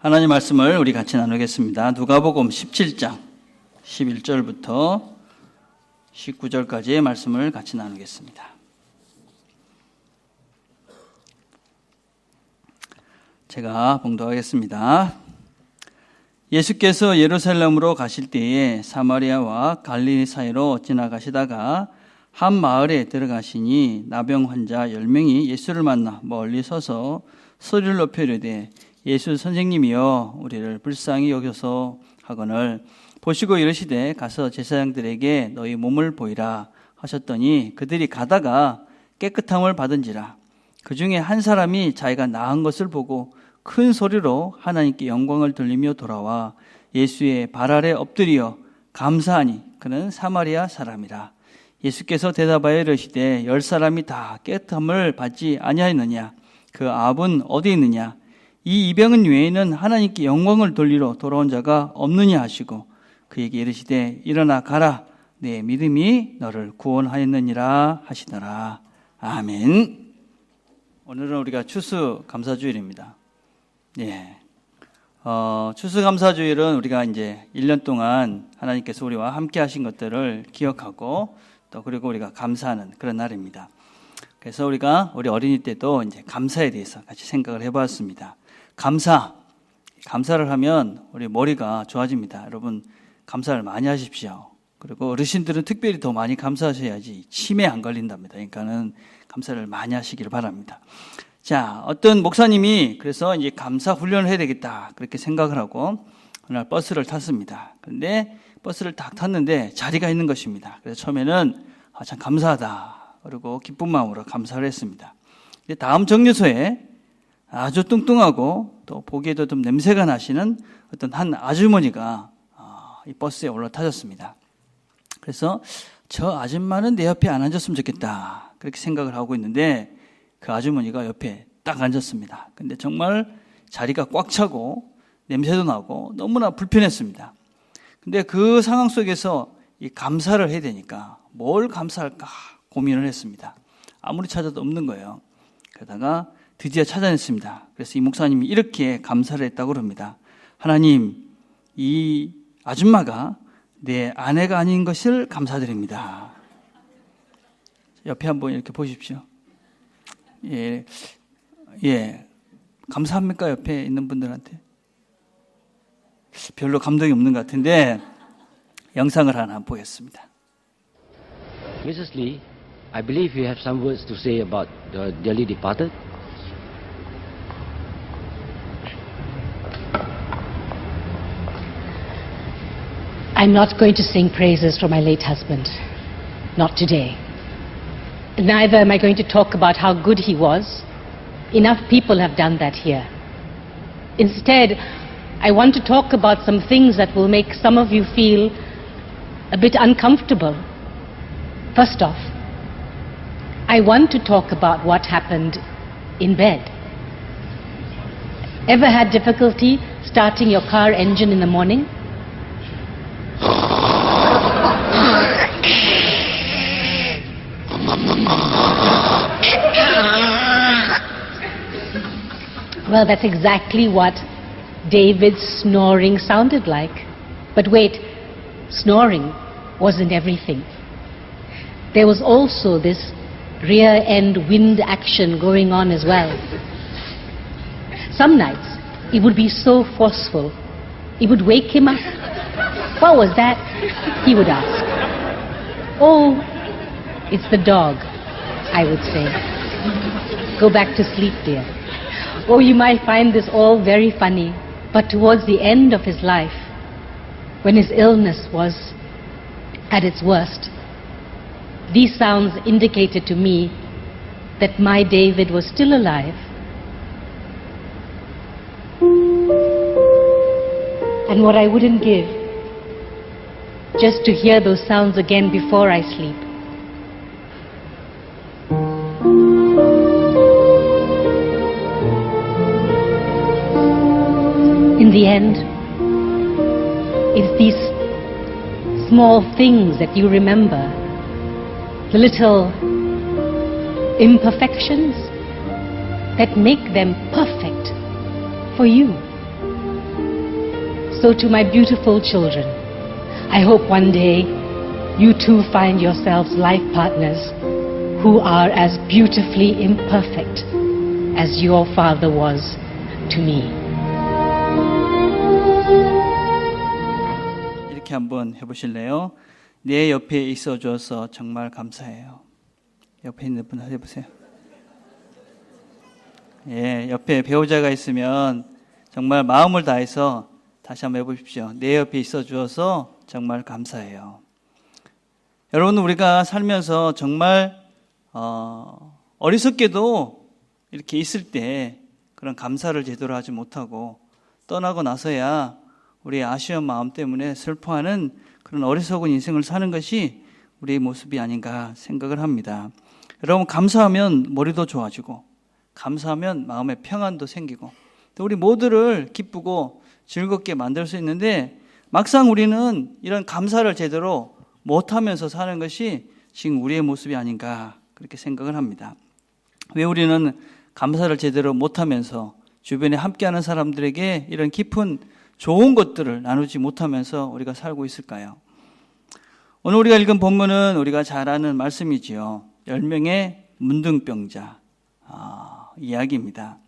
하나님 말씀을 우리 같이 나누겠습니다. 누가복음 17장 11절부터 19절까지의 말씀을 같이 나누겠습니다. 제가 봉독하겠습니다. 예수께서 예루살렘으로 가실 때에 사마리아와 갈릴리 사이로 지나가시다가 한 마을에 들어가시니 나병 환자 10명이 예수를 만나 멀리 서서 소리를 높여 이르되 예수 선생님이여 우리를 불쌍히 여겨서 하거늘 보시고 이르시되 가서 제사장들에게 너희 몸을 보이라 하셨더니 그들이 가다가 깨끗함을 받은지라. 그 중에 한 사람이 자기가 나은 것을 보고 큰 소리로 하나님께 영광을 돌리며 돌아와 예수의 발 아래 엎드려 감사하니 그는 사마리아 사람이라. 예수께서 대답하여 이르시되 10사람이 다 깨끗함을 받지 아니하였느냐? 그 압은 어디 있느냐? 이 이병은 외에는 하나님께 영광을 돌리러 돌아온 자가 없느냐 하시고 그에게 이르시되 일어나 가라 내 믿음이 너를 구원하였느니라 하시더라. 아멘. 오늘은 우리가 추수감사주일입니다. 예. 추수감사주일은 우리가 이제 1년 동안 하나님께서 우리와 함께 하신 것들을 기억하고 또 그리고 우리가 감사하는 그런 날입니다. 그래서 우리 어린이 때도 이제 감사에 대해서 같이 생각을 해보았습니다. 감사를 하면 우리 머리가 좋아집니다. 여러분 감사를 많이 하십시오. 그리고 어르신들은 특별히 더 많이 감사하셔야지 치매 안 걸린답니다. 그러니까는 감사를 많이 하시기를 바랍니다. 자, 어떤 목사님이 그래서 이제 감사 훈련을 해야 되겠다 그렇게 생각을 하고 어느 날 버스를 탔습니다. 그런데 버스를 딱 탔는데 자리가 있는 것입니다. 그래서 처음에는 참 감사하다 그리고 기쁜 마음으로 감사를 했습니다. 근데 다음 정류소에 아주 뚱뚱하고 또 보기에도 좀 냄새가 나시는 어떤 한 아주머니가 이 버스에 올라타셨습니다. 그래서 저 아줌마는 내 옆에 안 앉았으면 좋겠다 그렇게 생각을 하고 있는데 그 아주머니가 옆에 딱 앉았습니다. 근데 정말 자리가 꽉 차고 냄새도 나고 너무나 불편했습니다. 근데 그 상황 속에서 이 감사를 해야 되니까 뭘 감사할까 고민을 했습니다. 아무리 찾아도 없는 거예요. 그러다가 드디어 찾아냈습니다. 그래서 이 목사님이 이렇게 감사를 했다고 합니다. 하나님, 이 아줌마가 내 아내가 아닌 것을 감사드립니다. 옆에 한번 이렇게 보십시오. 예, 감사합니까? 옆에 있는 분들한테? 별로 감동이 없는 것 같은데 영상을 하나 보겠습니다. Mrs. Lee, I believe you have some words to say about the dearly departed. I'm not going to sing praises for my late husband. Not today. Neither am I going to talk about how good he was. Enough people have done that here. Instead, I want to talk about some things that will make some of you feel a bit uncomfortable. First off, I want to talk about what happened in bed. Ever had difficulty starting your car engine in the morning? Well, that's exactly what David's snoring sounded like. But wait, snoring wasn't everything. There was also this rear-end wind action going on as well. Some nights, it would be so forceful, it would wake him up. What was that? He would ask. Oh, it's the dog, I would say. Go back to sleep, dear. Oh, you might find this all very funny, but towards the end of his life, when his illness was at its worst, these sounds indicated to me that my David was still alive. And what I wouldn't give just to hear those sounds again before I sleep. In the end, it's these small things that you remember, the little imperfections that make them perfect for you. so to my beautiful children. I hope one day you too find yourselves life partners who are as beautifully imperfect as your father was to me. 이렇게 한번 해보실래요? 내 옆에 있어 줘서 정말 감사해요. 옆에 있는 분 해보세요. 예, 옆에 배우자가 있으면 정말 마음을 다해서 다시 한번 해보십시오. 내 옆에 있어 주어서 정말 감사해요. 여러분, 우리가 살면서 정말 어리석게도 이렇게 있을 때 그런 감사를 제대로 하지 못하고 떠나고 나서야 우리의 아쉬운 마음 때문에 슬퍼하는 그런 어리석은 인생을 사는 것이 우리의 모습이 아닌가 생각을 합니다. 여러분, 감사하면 머리도 좋아지고 감사하면 마음의 평안도 생기고 또 우리 모두를 기쁘고 즐겁게 만들 수 있는데 막상 우리는 이런 감사를 제대로 못하면서 사는 것이 지금 우리의 모습이 아닌가 그렇게 생각을 합니다. 왜 우리는 감사를 제대로 못하면서 주변에 함께하는 사람들에게 이런 깊은 좋은 것들을 나누지 못하면서 우리가 살고 있을까요? 오늘 우리가 읽은 본문은 우리가 잘 아는 말씀이지요. 10명의 문둥병자 이야기입니다.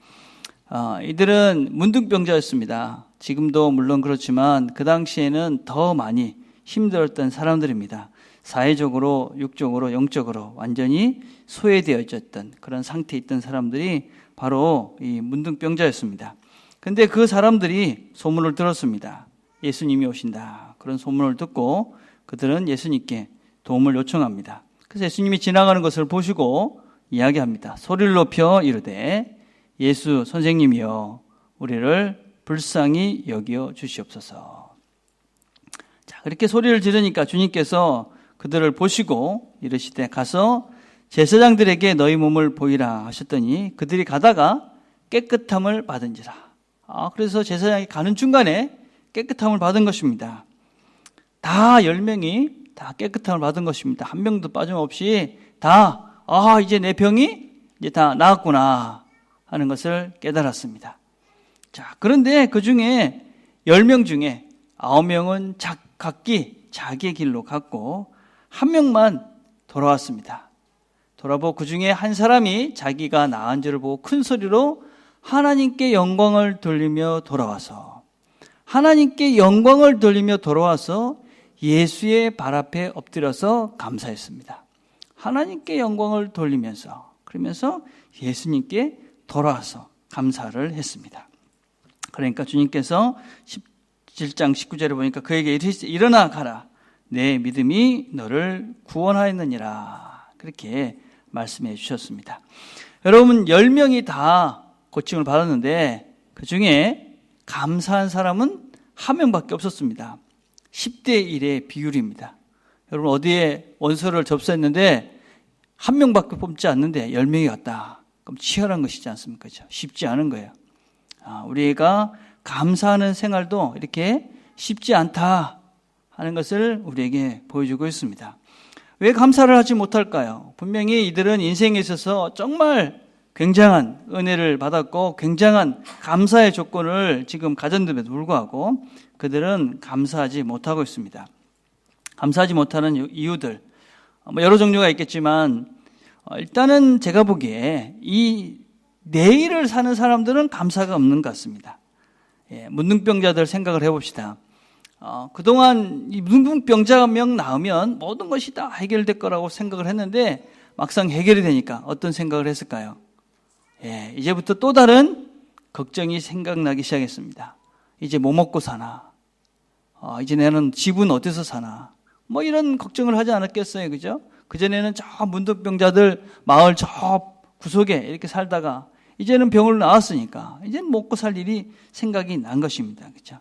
이들은 문둥병자였습니다. 지금도 물론 그렇지만 그 당시에는 더 많이 힘들었던 사람들입니다. 사회적으로, 육적으로, 영적으로 완전히 소외되어 있었던 그런 상태에 있던 사람들이 바로 이 문둥병자였습니다. 근데 그 사람들이 소문을 들었습니다. 예수님이 오신다. 그런 소문을 듣고 그들은 예수님께 도움을 요청합니다. 그래서 예수님이 지나가는 것을 보시고 이야기합니다. 소리를 높여 이르되 예수 선생님이여 우리를 불쌍히 여겨 주시옵소서. 자, 그렇게 소리를 지르니까 주님께서 그들을 보시고 이르시되 가서 제사장들에게 너희 몸을 보이라 하셨더니 그들이 가다가 깨끗함을 받은지라. 그래서 제사장이 가는 중간에 깨끗함을 받은 것입니다. 다 10명이 다 깨끗함을 받은 것입니다. 한 명도 빠짐없이 다 이제 내 병이 이제 다 나았구나 하는 것을 깨달았습니다. 자, 그런데 그 중에 10명 중에 9명은 각기 자기의 길로 갔고 한 명만 돌아왔습니다. 돌아보고 그 중에 한 사람이 자기가 나은 줄을 보고 큰 소리로 하나님께 영광을 돌리며 돌아와서 예수의 발 앞에 엎드려서 감사했습니다. 하나님께 영광을 돌리면서 그러면서 예수님께 돌아와서 감사를 했습니다. 그러니까 주님께서 17장 19절에 보니까 그에게 이르시되 일어나 가라 내 믿음이 너를 구원하였느니라 그렇게 말씀해 주셨습니다. 여러분 10명이 다 고침을 받았는데 그 중에 감사한 사람은 한 명밖에 없었습니다. 10대 1의 비율입니다. 여러분 어디에 원서를 접수했는데 한 명밖에 뽑지 않는데 10명이 왔다. 그럼 치열한 것이지 않습니까? 그렇죠? 쉽지 않은 거예요. 우리가 감사하는 생활도 이렇게 쉽지 않다 하는 것을 우리에게 보여주고 있습니다. 왜 감사를 하지 못할까요? 분명히 이들은 인생에 있어서 정말 굉장한 은혜를 받았고 굉장한 감사의 조건을 지금 가졌는데도 불구하고 그들은 감사하지 못하고 있습니다. 감사하지 못하는 이유들 여러 종류가 있겠지만 일단은 제가 보기에 이 내일을 사는 사람들은 감사가 없는 것 같습니다. 문둥병자들 생각을 해봅시다. 그동안 이 문둥병자 명 나오면 모든 것이 다 해결될 거라고 생각을 했는데 막상 해결이 되니까 어떤 생각을 했을까요? 이제부터 또 다른 걱정이 생각나기 시작했습니다. 이제 뭐 먹고 사나? 이제 나는 집은 어디서 사나? 이런 걱정을 하지 않았겠어요, 그죠? 그전에는 저 문둥병자들 마을 저 구석에 이렇게 살다가 이제는 병을 나았으니까 이제는 먹고 살 일이 생각이 난 것입니다, 그죠?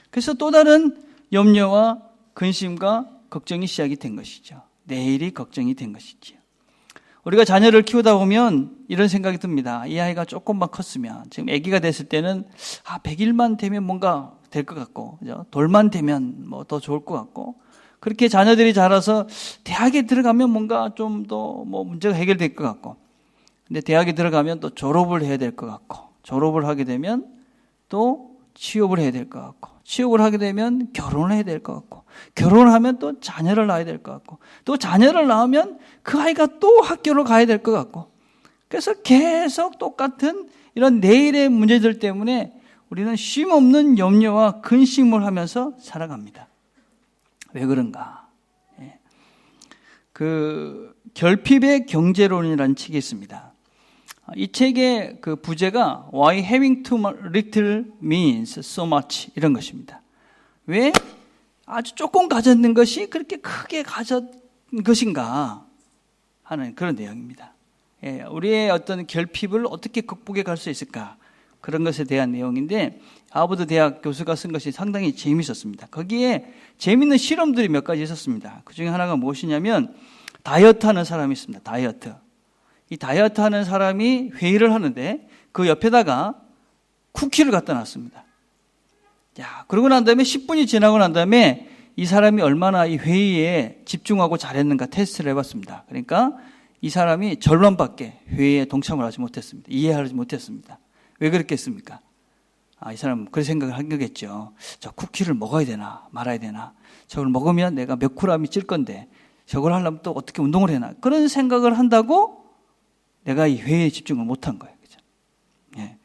그래서 또 다른 염려와 근심과 걱정이 시작이 된 것이죠. 내일이 걱정이 된 것이지요. 우리가 자녀를 키우다 보면 이런 생각이 듭니다. 이 아이가 조금만 컸으면, 지금 아기가 됐을 때는 100일만 되면 뭔가 될 것 같고, 그죠? 돌만 되면 더 좋을 것 같고, 그렇게 자녀들이 자라서 대학에 들어가면 뭔가 좀 더 문제가 해결될 것 같고, 근데 대학에 들어가면 또 졸업을 해야 될 것 같고, 졸업을 하게 되면 또 취업을 해야 될 것 같고, 취업을 하게 되면 결혼을 해야 될 것 같고, 결혼을 하면 또 자녀를 낳아야 될 것 같고, 또 자녀를 낳으면 그 아이가 또 학교를 가야 될 것 같고, 그래서 계속 똑같은 이런 내일의 문제들 때문에 우리는 쉼없는 염려와 근심을 하면서 살아갑니다. 왜 그런가? 그 결핍의 경제론이라는 책이 있습니다. 이 책의 그 부제가 Why having too little means so much 이런 것입니다. 왜 아주 조금 가졌는 것이 그렇게 크게 가졌 것인가 하는 그런 내용입니다. 우리의 어떤 결핍을 어떻게 극복해 갈 수 있을까? 그런 것에 대한 내용인데 하버드 대학 교수가 쓴 것이 상당히 재미있었습니다. 거기에 재미있는 실험들이 몇 가지 있었습니다. 그 중에 하나가 무엇이냐면 다이어트 하는 사람이 있습니다. 다이어트. 이 다이어트 하는 사람이 회의를 하는데 그 옆에다가 쿠키를 갖다 놨습니다. 야, 그러고 난 다음에 10분이 지나고 난 다음에 이 사람이 얼마나 이 회의에 집중하고 잘했는가 테스트를 해봤습니다. 그러니까 이 사람이 절반밖에 회의에 동참을 하지 못했습니다. 이해하지 못했습니다. 왜 그랬겠습니까? 이 사람은 그런 생각을 한 거겠죠. 저 쿠키를 먹어야 되나 말아야 되나, 저걸 먹으면 내가 몇 그램이 찔 건데 저걸 하려면 또 어떻게 운동을 해나, 그런 생각을 한다고 내가 이 회의에 집중을 못한 거예요. 그죠? 예.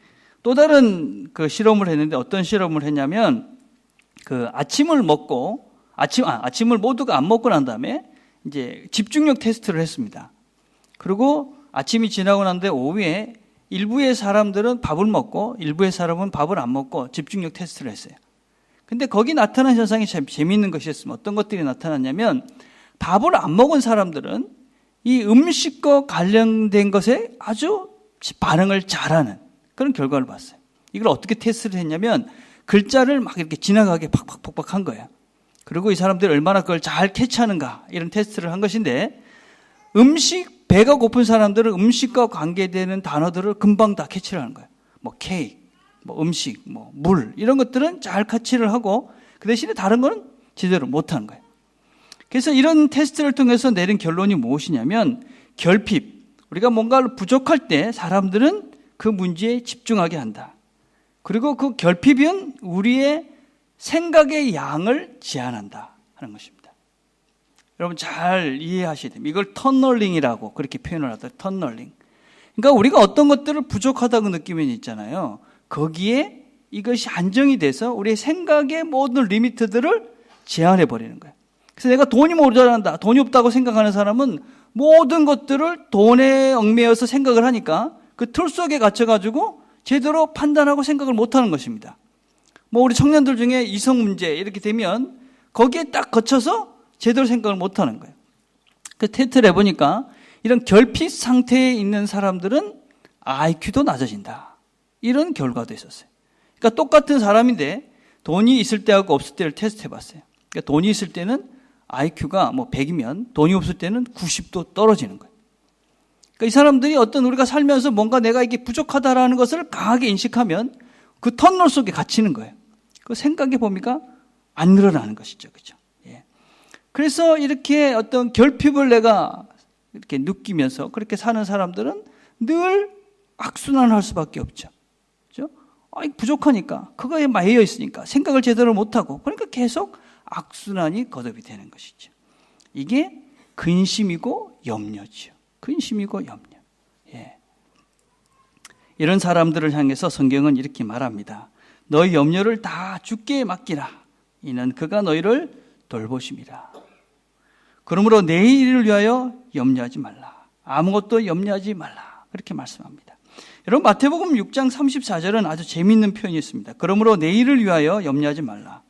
또 다른 그 실험을 했는데 어떤 실험을 했냐면 그 아침을 먹고 아침을 모두가 안 먹고 난 다음에 이제 집중력 테스트를 했습니다. 그리고 아침이 지나고 난 다음에 오후에 일부의 사람들은 밥을 먹고 일부의 사람은 밥을 안 먹고 집중력 테스트를 했어요. 근데 거기 나타난 현상이 참 재미있는 것이었습니다. 어떤 것들이 나타났냐면 밥을 안 먹은 사람들은 이 음식과 관련된 것에 아주 반응을 잘하는 그런 결과를 봤어요. 이걸 어떻게 테스트를 했냐면 글자를 막 이렇게 지나가게 팍팍팍팍 한 거예요. 그리고 이 사람들이 얼마나 그걸 잘 캐치하는가 이런 테스트를 한 것인데 배가 고픈 사람들은 음식과 관계되는 단어들을 금방 다 캐치를 하는 거예요. 뭐 케이크, 뭐 음식, 뭐 물 이런 것들은 잘 캐치를 하고 그 대신에 다른 거는 제대로 못하는 거예요. 그래서 이런 테스트를 통해서 내린 결론이 무엇이냐면 결핍, 우리가 뭔가를 부족할 때 사람들은 그 문제에 집중하게 한다. 그리고 그 결핍은 우리의 생각의 양을 제한한다 하는 것입니다. 여러분 잘 이해하셔야 됩니다. 이걸 터널링이라고 그렇게 표현을 하더라고요. 터널링. 그러니까 우리가 어떤 것들을 부족하다고 느끼면 있잖아요. 거기에 이것이 안정이 돼서 우리의 생각의 모든 리미트들을 제한해 버리는 거예요. 그래서 내가 돈이 모자란다, 돈이 없다고 생각하는 사람은 모든 것들을 돈에 얽매여서 생각을 하니까 그 틀 속에 갇혀가지고 제대로 판단하고 생각을 못하는 것입니다. 뭐 우리 청년들 중에 이성 문제 이렇게 되면 거기에 딱 거쳐서 제대로 생각을 못하는 거예요. 그 테스트를 해보니까 이런 결핍 상태에 있는 사람들은 IQ도 낮아진다. 이런 결과도 있었어요. 그러니까 똑같은 사람인데 돈이 있을 때하고 없을 때를 테스트해봤어요. 그러니까 돈이 있을 때는 IQ가 뭐 100이면 돈이 없을 때는 90도 떨어지는 거예요. 그러니까 이 사람들이 우리가 살면서 뭔가 내가 이게 부족하다라는 것을 강하게 인식하면 그 터널 속에 갇히는 거예요. 그 생각해 보니까 안 늘어나는 것이죠. 그죠? 예. 그래서 이렇게 어떤 결핍을 내가 이렇게 느끼면서 그렇게 사는 사람들은 늘 악순환을 할 수밖에 없죠. 그죠? 부족하니까, 그거에 매여 있으니까 생각을 제대로 못하고, 그러니까 계속 악순환이 거듭이 되는 것이죠. 이게 근심이고 염려죠. 근심이고 염려. 예. 이런 사람들을 향해서 성경은 이렇게 말합니다. 너희 염려를 다 주께 맡기라. 이는 그가 너희를 돌보심이라. 그러므로 내일을 위하여 염려하지 말라. 아무것도 염려하지 말라. 그렇게 말씀합니다. 여러분 마태복음 6장 34절은 아주 재미있는 표현이 있습니다. 그러므로 내일을 위하여 염려하지 말라.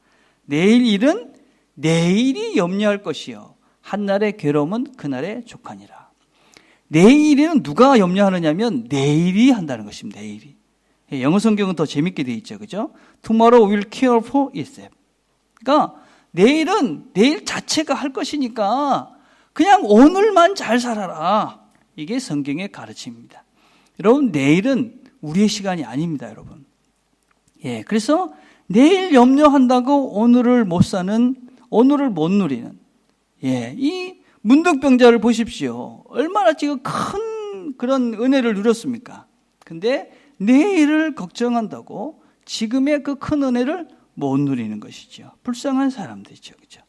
내일 일은 내일이 염려할 것이요 한날의 괴로움은 그날의 족하니라. 내일은 누가 염려하느냐면 내일이 한다는 것입니다. 내일이. 영어 성경은 더 재밌게 되어 있죠. 그죠? Tomorrow will care for itself. 그러니까 내일은 내일 자체가 할 것이니까 그냥 오늘만 잘 살아라. 이게 성경의 가르침입니다. 여러분 내일은 우리의 시간이 아닙니다. 여러분. 예, 그래서 내일 염려한다고 오늘을 못 사는, 오늘을 못 누리는, 예, 이 문득병자를 보십시오. 얼마나 지금 큰 그런 은혜를 누렸습니까? 근데 내일을 걱정한다고 지금의 그 큰 은혜를 못 누리는 것이죠. 불쌍한 사람들이죠. 그죠?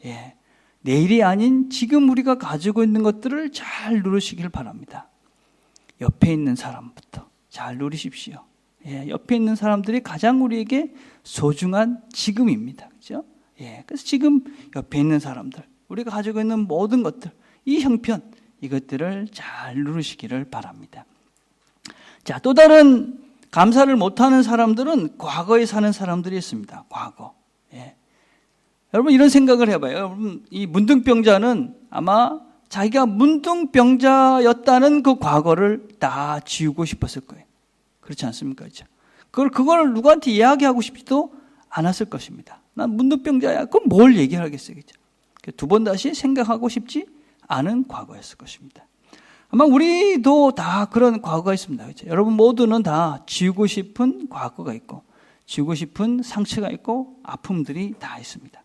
예. 내일이 아닌 지금 우리가 가지고 있는 것들을 잘 누리시길 바랍니다. 옆에 있는 사람부터 잘 누리십시오. 예. 옆에 있는 사람들이 가장 우리에게 소중한 지금입니다. 그죠? 예. 그래서 지금 옆에 있는 사람들, 우리가 가지고 있는 모든 것들, 이 형편, 이것들을 잘 누리시기를 바랍니다. 자, 또 다른 감사를 못하는 사람들은 과거에 사는 사람들이 있습니다. 과거. 예. 여러분 이런 생각을 해봐요. 여러분 이 문둥병자는 아마 자기가 문둥병자였다는 그 과거를 다 지우고 싶었을 거예요. 그렇지 않습니까? 그걸 누구한테 이야기하고 싶지도 않았을 것입니다. 난 문둥병자야. 그럼 뭘 얘기하겠어요? 두 번 다시 생각하고 싶지 않은 과거였을 것입니다. 아마 우리도 다 그런 과거가 있습니다. 그렇죠? 여러분 모두는 다 지우고 싶은 과거가 있고 지우고 싶은 상처가 있고 아픔들이 다 있습니다.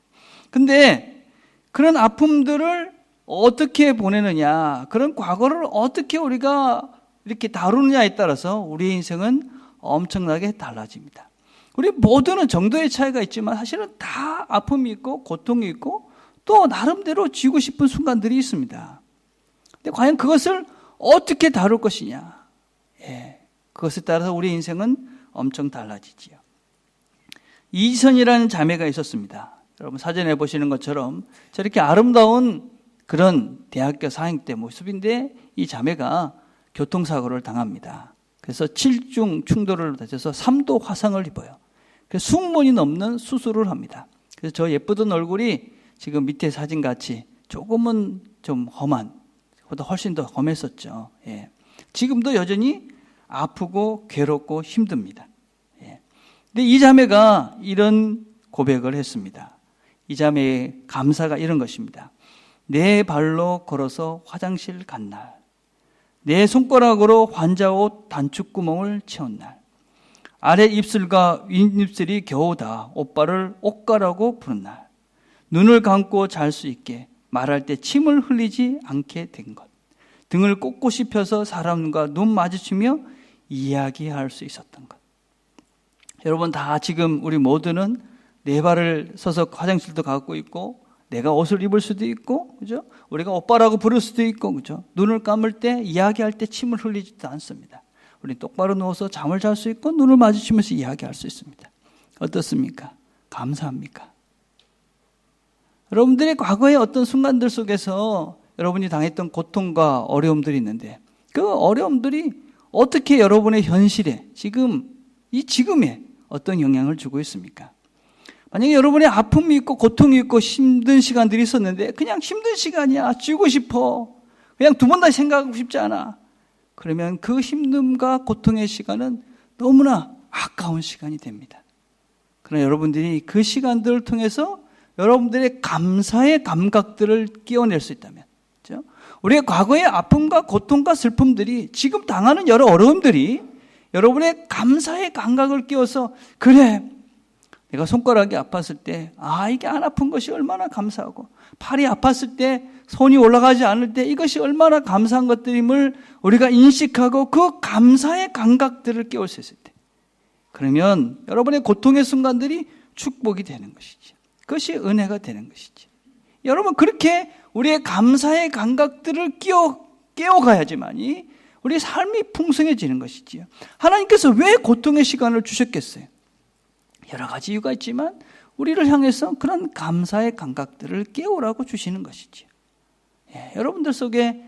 근데 그런 아픔들을 어떻게 보내느냐, 그런 과거를 어떻게 우리가 이렇게 다루느냐에 따라서 우리의 인생은 엄청나게 달라집니다. 우리 모두는 정도의 차이가 있지만 사실은 다 아픔이 있고 고통이 있고 또 나름대로 지우고 싶은 순간들이 있습니다. 근데 과연 그것을 어떻게 다룰 것이냐, 예, 그것에 따라서 우리 인생은 엄청 달라지지요. 이지선이라는 자매가 있었습니다. 여러분 사전에 보시는 것처럼 저렇게 아름다운 그런 대학교 4학년 때 모습인데 이 자매가 교통사고를 당합니다. 그래서 7중 충돌을 다쳐서 3도 화상을 입어요. 그래서 20번이 넘는 수술을 합니다. 그래서 저 예쁘던 얼굴이 지금 밑에 사진 같이 조금은 좀 험한, 보다 훨씬 더 험했었죠. 예. 지금도 여전히 아프고 괴롭고 힘듭니다. 예. 근데 이 자매가 이런 고백을 했습니다. 이 자매의 감사가 이런 것입니다. 내 발로 걸어서 화장실 간 날, 내 손가락으로 환자 옷 단축구멍을 채운 날, 아래 입술과 윗입술이 겨우 다 오빠를 옷가라고 부른 날, 눈을 감고 잘 수 있게 말할 때 침을 흘리지 않게 된 것, 등을 꼿꼿이 펴서 사람과 눈 마주치며 이야기할 수 있었던 것. 여러분 다 지금 우리 모두는 네 발을 서서 화장실도 가고 있고 내가 옷을 입을 수도 있고, 그죠? 우리가 오빠라고 부를 수도 있고, 그죠? 눈을 감을 때 이야기할 때 침을 흘리지도 않습니다. 우리 똑바로 누워서 잠을 잘 수 있고 눈을 마주치면서 이야기할 수 있습니다. 어떻습니까? 감사합니까? 여러분들의 과거의 어떤 순간들 속에서 여러분이 당했던 고통과 어려움들이 있는데 그 어려움들이 어떻게 여러분의 현실에 지금에 어떤 영향을 주고 있습니까? 만약에 여러분의 아픔이 있고 고통이 있고 힘든 시간들이 있었는데 그냥 힘든 시간이야, 지우고 싶어, 그냥 두 번 다시 생각하고 싶지 않아, 그러면 그 힘듦과 고통의 시간은 너무나 아까운 시간이 됩니다. 그러나 여러분들이 그 시간들을 통해서 여러분들의 감사의 감각들을 끼워낼 수 있다면, 그렇죠? 우리의 과거의 아픔과 고통과 슬픔들이 지금 당하는 여러 어려움들이 여러분의 감사의 감각을 끼워서, 그래, 내가 손가락이 아팠을 때 이게 안 아픈 것이 얼마나 감사하고, 팔이 아팠을 때 손이 올라가지 않을 때 이것이 얼마나 감사한 것들임을 우리가 인식하고 그 감사의 감각들을 끼울 수 있을 때, 그러면 여러분의 고통의 순간들이 축복이 되는 것이지, 그것이 은혜가 되는 것이지. 여러분 그렇게 우리의 감사의 감각들을 깨워가야지만이 우리 삶이 풍성해지는 것이지요. 하나님께서 왜 고통의 시간을 주셨겠어요? 여러 가지 이유가 있지만 우리를 향해서 그런 감사의 감각들을 깨우라고 주시는 것이지요. 예, 여러분들 속에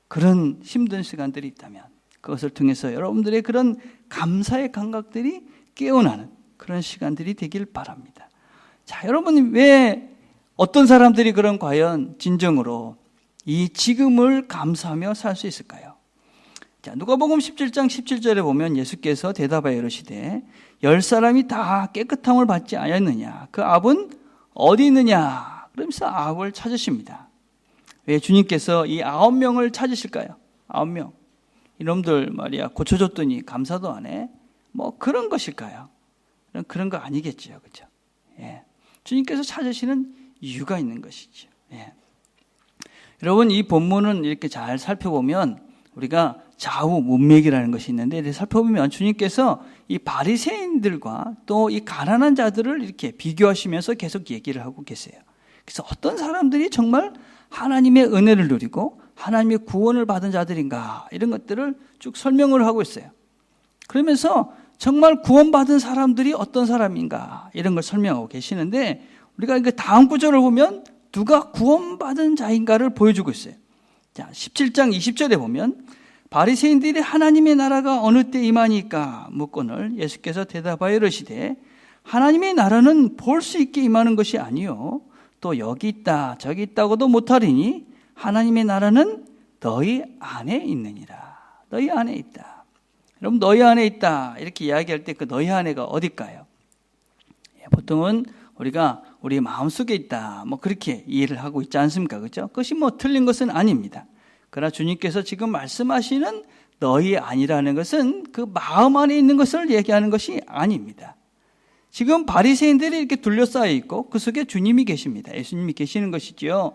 그런 힘든 시간들이 있다면 그것을 통해서 여러분들의 그런 감사의 감각들이 깨어나는 그런 시간들이 되길 바랍니다. 자, 여러분 왜 어떤 사람들이 그런 과연 진정으로 이 지금을 감사하며 살 수 있을까요? 자, 누가복음 17장 17절에 보면 예수께서 대답하여 이르시되 10사람이 다 깨끗함을 받지 아니하였느냐, 그 압은 어디 있느냐, 그러면서 압을 찾으십니다. 왜 주님께서 이 9명을 찾으실까요? 9명. 이놈들 말이야 고쳐줬더니 감사도 안 해? 뭐 그런 것일까요? 그런 거 아니겠죠, 그렇죠? 예. 주님께서 찾으시는 이유가 있는 것이죠. 예. 여러분 이 본문은 이렇게 잘 살펴보면 우리가 좌우 문맥이라는 것이 있는데 살펴보면 주님께서 이 바리새인들과 또 이 가난한 자들을 이렇게 비교하시면서 계속 얘기를 하고 계세요. 그래서 어떤 사람들이 정말 하나님의 은혜를 누리고 하나님의 구원을 받은 자들인가 이런 것들을 쭉 설명을 하고 있어요. 그러면서 정말 구원받은 사람들이 어떤 사람인가 이런 걸 설명하고 계시는데 우리가 그 다음 구절을 보면 누가 구원받은 자인가를 보여주고 있어요. 자, 17장 20절에 보면 바리새인들이 하나님의 나라가 어느 때 임하니까 묻거늘 예수께서 대답하여 이르시되 하나님의 나라는 볼 수 있게 임하는 것이 아니요 또 여기 있다 저기 있다고도 못하리니 하나님의 나라는 너희 안에 있느니라. 너희 안에 있다. 여러분 너희 안에 있다 이렇게 이야기할 때 그 너희 안에가 어딜까요? 보통은 우리가 우리 마음속에 있다 뭐 그렇게 이해를 하고 있지 않습니까? 그렇죠? 그것이 뭐 틀린 것은 아닙니다. 그러나 주님께서 지금 말씀하시는 너희 안이라는 것은 그 마음 안에 있는 것을 얘기하는 것이 아닙니다. 지금 바리새인들이 이렇게 둘러싸여 있고 그 속에 주님이 계십니다. 예수님이 계시는 것이지요.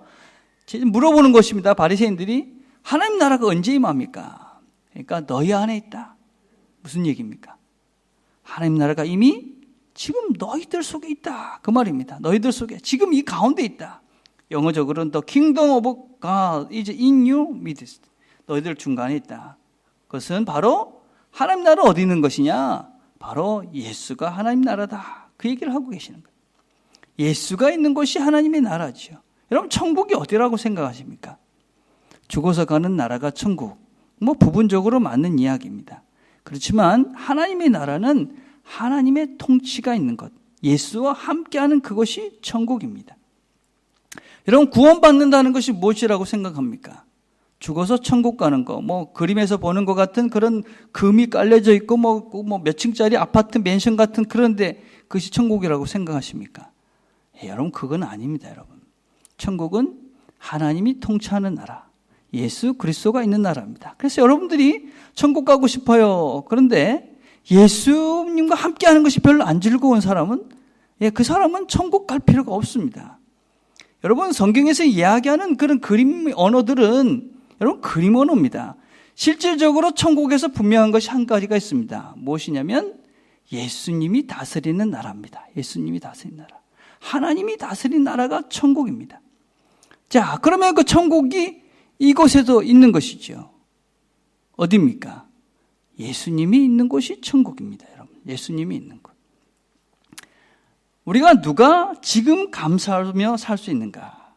물어보는 것입니다. 바리새인들이 하나님 나라가 언제 임합니까? 그러니까 너희 안에 있다. 무슨 얘기입니까? 하나님 나라가 이미 지금 너희들 속에 있다. 그 말입니다. 너희들 속에 지금 이 가운데 있다. 영어적으로는 The kingdom of God is in you midst. 너희들 중간에 있다. 그것은 바로 하나님 나라 어디 있는 것이냐? 바로 예수가 하나님 나라다. 그 얘기를 하고 계시는 거예요. 예수가 있는 곳이 하나님의 나라죠. 여러분 천국이 어디라고 생각하십니까? 죽어서 가는 나라가 천국. 뭐 부분적으로 맞는 이야기입니다. 그렇지만 하나님의 나라는 하나님의 통치가 있는 것. 예수와 함께하는 그것이 천국입니다. 여러분 구원받는다는 것이 무엇이라고 생각합니까? 죽어서 천국 가는 거, 뭐 그림에서 보는 것 같은 그런 금이 깔려져 있고 뭐 몇 층짜리 아파트 맨션 같은 그런데 그것이 천국이라고 생각하십니까? 여러분 그건 아닙니다, 여러분. 천국은 하나님이 통치하는 나라, 예수 그리스도가 있는 나라입니다. 그래서 여러분들이 천국 가고 싶어요. 그런데 예수님과 함께하는 것이 별로 안 즐거운 사람은 그 사람은 천국 갈 필요가 없습니다. 여러분 성경에서 이야기하는 그런 그림 언어들은 여러분 그림 언어입니다. 실질적으로 천국에서 분명한 것이 한 가지가 있습니다. 무엇이냐면 예수님이 다스리는 나라입니다. 예수님이 다스리는 나라. 하나님이 다스리는 나라가 천국입니다. 자, 그러면 그 천국이 이곳에도 있는 것이죠. 어디입니까? 예수님이 있는 곳이 천국입니다, 여러분. 예수님이 있는 곳. 우리가 누가 지금 감사하며 살 수 있는가?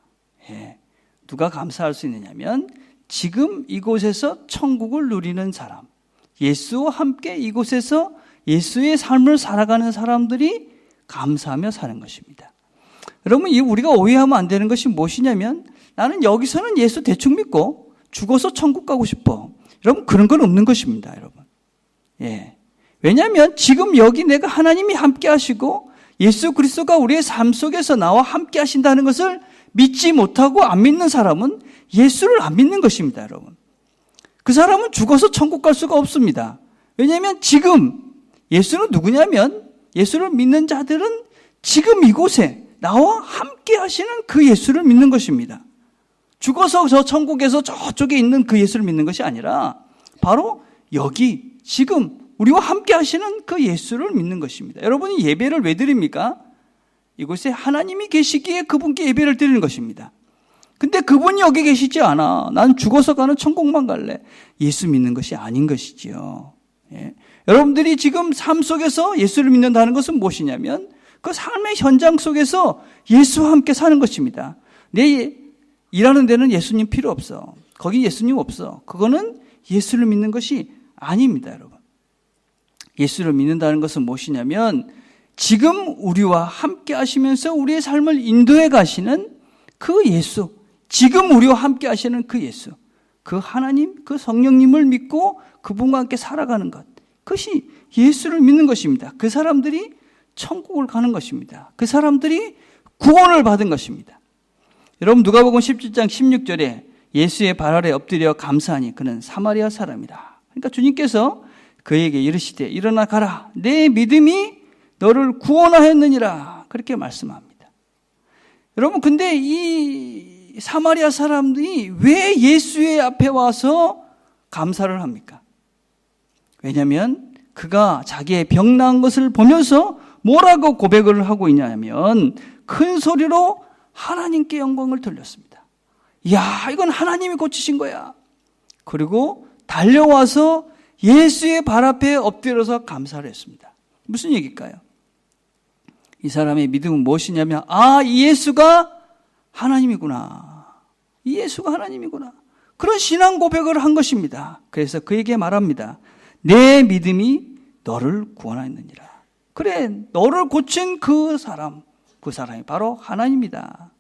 누가 감사할 수 있느냐면 지금 이곳에서 천국을 누리는 사람, 예수와 함께 이곳에서 예수의 삶을 살아가는 사람들이 감사하며 사는 것입니다. 여러분, 우리가 오해하면 안 되는 것이 무엇이냐면 나는 여기서는 예수 대충 믿고 죽어서 천국 가고 싶어. 여러분, 그런 건 없는 것입니다, 여러분. 왜냐하면 지금 여기 내가 하나님이 함께 하시고 예수 그리스도가 우리의 삶 속에서 나와 함께 하신다는 것을 믿지 못하고 안 믿는 사람은 예수를 안 믿는 것입니다, 여러분. 그 사람은 죽어서 천국 갈 수가 없습니다. 왜냐하면 지금 예수는 누구냐면 예수를 믿는 자들은 지금 이곳에 나와 함께 하시는 그 예수를 믿는 것입니다. 죽어서 저 천국에서 저쪽에 있는 그 예수를 믿는 것이 아니라 바로 여기 지금 우리와 함께 하시는 그 예수를 믿는 것입니다. 여러분이 예배를 왜 드립니까? 이곳에 하나님이 계시기에 그분께 예배를 드리는 것입니다. 근데 그분이 여기 계시지 않아. 난 죽어서 가는 천국만 갈래. 예수 믿는 것이 아닌 것이지요. 여러분들이 지금 삶 속에서 예수를 믿는다는 것은 무엇이냐면 그 삶의 현장 속에서 예수와 함께 사는 것입니다. 내 일하는 데는 예수님 필요 없어. 거기 예수님 없어. 그거는 예수를 믿는 것이 아닙니다, 여러분. 예수를 믿는다는 것은 무엇이냐면 지금 우리와 함께 하시면서 우리의 삶을 인도해 가시는 그 예수, 지금 우리와 함께 하시는 그 예수, 그 하나님, 그 성령님을 믿고 그분과 함께 살아가는 것, 그것이 예수를 믿는 것입니다. 그 사람들이 천국을 가는 것입니다. 그 사람들이 구원을 받은 것입니다. 여러분 누가복음 17장 16절에 예수의 발 아래 엎드려 감사하니 그는 사마리아 사람이다. 그러니까 주님께서 그에게 이르시되 일어나 가라. 내 믿음이 너를 구원하였느니라. 그렇게 말씀합니다. 여러분 근데 이 사마리아 사람들이 왜 예수의 앞에 와서 감사를 합니까? 왜냐하면 그가 자기의 병 나은 것을 보면서 뭐라고 고백을 하고 있냐면 큰 소리로 하나님께 영광을 돌렸습니다. 이야, 이건 하나님이 고치신 거야. 그리고 달려와서 예수의 발 앞에 엎드려서 감사를 했습니다. 무슨 얘기일까요? 이 사람의 믿음은 무엇이냐면 이 예수가 하나님이구나. 이 예수가 하나님이구나. 그런 신앙 고백을 한 것입니다. 그래서 그에게 말합니다. 내 믿음이 너를 구원하였느니라. 그래, 너를 고친 그 사람이 바로 하나님이다.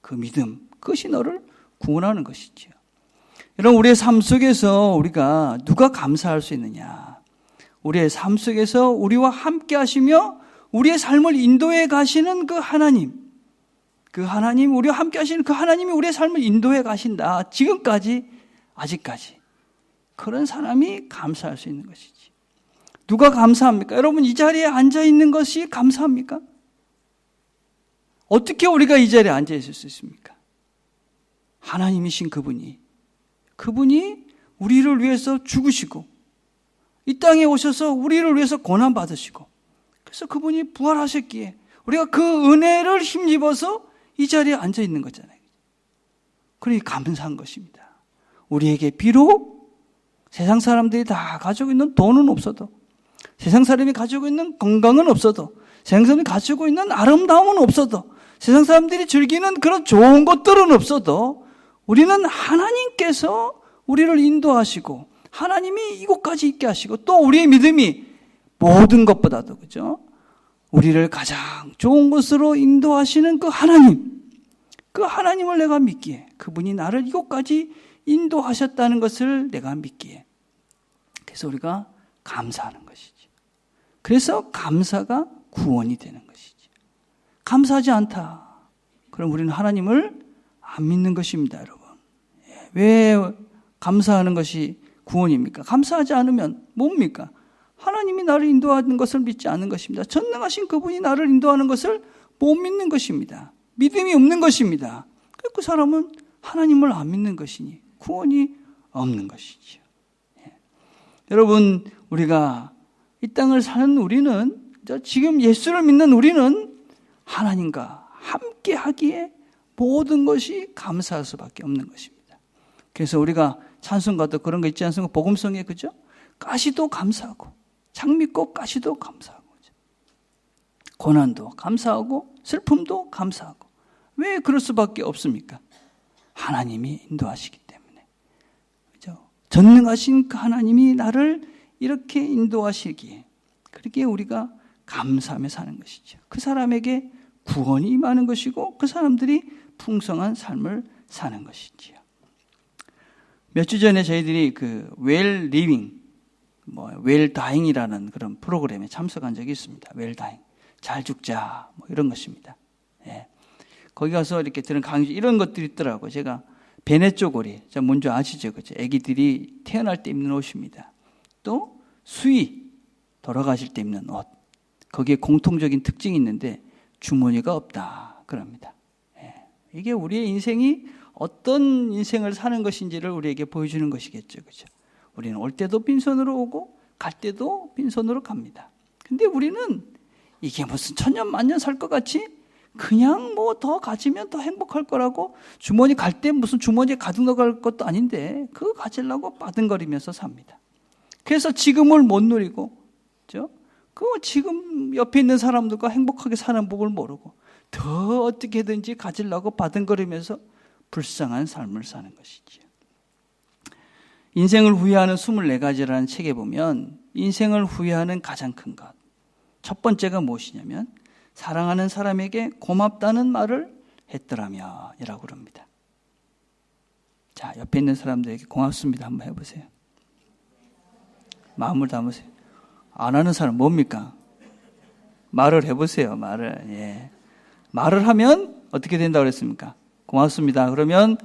그 믿음, 그것이 너를 구원하는 것이지요. 여러분, 우리의 삶 속에서 우리가 누가 감사할 수 있느냐? 우리의 삶 속에서 우리와 함께 하시며 우리의 삶을 인도해 가시는 그 하나님, 우리와 함께 하시는 그 하나님이 우리의 삶을 인도해 가신다. 지금까지, 아직까지. 그런 사람이 감사할 수 있는 것이지. 누가 감사합니까? 여러분, 이 자리에 앉아 있는 것이 감사합니까? 어떻게 우리가 이 자리에 앉아 있을 수 있습니까? 하나님이신 그분이 우리를 위해서 죽으시고 이 땅에 오셔서 우리를 위해서 고난받으시고 그래서 그분이 부활하셨기에 우리가 그 은혜를 힘입어서 이 자리에 앉아 있는 거잖아요. 그러니 감사한 것입니다. 우리에게 비록 세상 사람들이 다 가지고 있는 돈은 없어도, 세상 사람이 가지고 있는 건강은 없어도, 세상 사람이 가지고 있는 아름다움은 없어도, 세상 사람들이 즐기는 그런 좋은 것들은 없어도 우리는 하나님께서 우리를 인도하시고 하나님이 이곳까지 있게 하시고 또 우리의 믿음이 모든 것보다도, 그죠? 우리를 가장 좋은 곳으로 인도하시는 그 하나님을 내가 믿기에, 그분이 나를 이곳까지 인도하셨다는 것을 내가 믿기에, 그래서 우리가 감사하는 것이지. 그래서 감사가 구원이 되는 것이지. 감사하지 않다. 그럼 우리는 하나님을 안 믿는 것입니다, 여러분. 왜 감사하는 것이 구원입니까? 감사하지 않으면 뭡니까? 하나님이 나를 인도하는 것을 믿지 않는 것입니다. 전능하신 그분이 나를 인도하는 것을 못 믿는 것입니다. 믿음이 없는 것입니다. 그 사람은 하나님을 안 믿는 것이니 구원이 없는 것이죠. 여러분, 우리가 이 땅을 사는 우리는, 지금 예수를 믿는 우리는 하나님과 함께 하기에 모든 것이 감사할 수밖에 없는 것입니다. 그래서 우리가 찬송가도 그런 거 있지 않습니까? 복음성에, 그죠? 가시도 감사하고 장미꽃 가시도 감사하고 고난도 감사하고 슬픔도 감사하고. 왜 그럴 수밖에 없습니까? 하나님이 인도하시기 때문에. 그죠? 전능하신 그 하나님이 나를 이렇게 인도하시기에 그렇게 우리가 감사하며 사는 것이죠. 그 사람에게 구원이 임하는 것이고 그 사람들이 풍성한 삶을 사는 것이지요. 몇 주 전에 저희들이 그 웰 리빙, 웰 다잉이라는 그런 프로그램에 참석한 적이 있습니다. 웰 다잉, 잘 죽자, 이런 것입니다. 예. 거기 가서 이렇게 들은 강의 이런 것들이 있더라고요. 제가 베네 쪼고리, 뭔지 아시죠? 그죠? 아기들이 태어날 때 입는 옷입니다. 또 수의, 돌아가실 때 입는 옷. 거기에 공통적인 특징이 있는데 주머니가 없다 그럽니다. 예. 이게 우리의 인생이 어떤 인생을 사는 것인지를 우리에게 보여주는 것이겠죠. 그죠? 우리는 올 때도 빈손으로 오고 갈 때도 빈손으로 갑니다. 근데 우리는 이게 무슨 천년 만년 살 것 같이 그냥 더 가지면 더 행복할 거라고 주머니 갈 때 무슨 주머니에 가득 넣어갈 것도 아닌데 그거 가지려고 빠등거리면서 삽니다. 그래서 지금을 못 누리고, 그죠? 그 지금 옆에 있는 사람들과 행복하게 사는 법을 모르고 더 어떻게든지 가지려고 바등거리면서 불쌍한 삶을 사는 것이지요. 인생을 후회하는 24가지라는 책에 보면 인생을 후회하는 가장 큰 것, 첫 번째가 무엇이냐면 사랑하는 사람에게 고맙다는 말을 했더라면 이라고 그럽니다. 자, 옆에 있는 사람들에게 고맙습니다 한번 해보세요. 마음을 담으세요. 안 하는 사람 뭡니까? 말을 해보세요. 말을. 예. 말을 하면 어떻게 된다고 그랬습니까? 고맙습니다. 그러면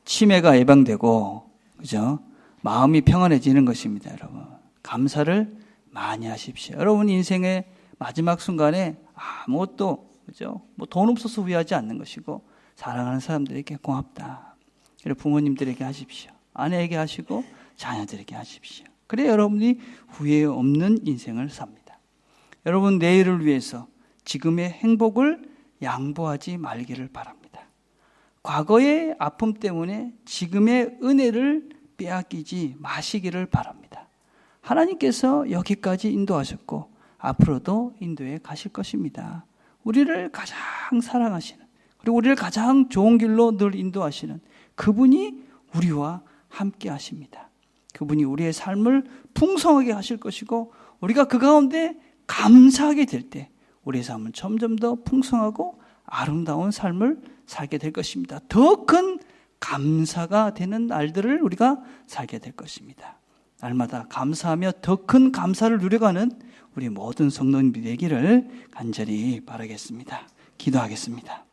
치매가 예방되고, 그죠? 마음이 평안해지는 것입니다, 여러분. 감사를 많이 하십시오. 여러분 인생의 마지막 순간에 아무것도, 그죠? 돈 없어서 후회하지 않는 것이고, 사랑하는 사람들에게 고맙다. 그리고 부모님들에게 하십시오. 아내에게 하시고, 자녀들에게 하십시오. 그래 여러분이 후회 없는 인생을 삽니다. 여러분 내일을 위해서 지금의 행복을 양보하지 말기를 바랍니다. 과거의 아픔 때문에 지금의 은혜를 빼앗기지 마시기를 바랍니다. 하나님께서 여기까지 인도하셨고 앞으로도 인도해 가실 것입니다. 우리를 가장 사랑하시는, 그리고 우리를 가장 좋은 길로 늘 인도하시는 그분이 우리와 함께 하십니다. 그분이 우리의 삶을 풍성하게 하실 것이고 우리가 그 가운데 감사하게 될 때 우리의 삶은 점점 더 풍성하고 아름다운 삶을 살게 될 것입니다. 더 큰 감사가 되는 날들을 우리가 살게 될 것입니다. 날마다 감사하며 더 큰 감사를 누려가는 우리 모든 성도님들이 되기를 간절히 바라겠습니다. 기도하겠습니다.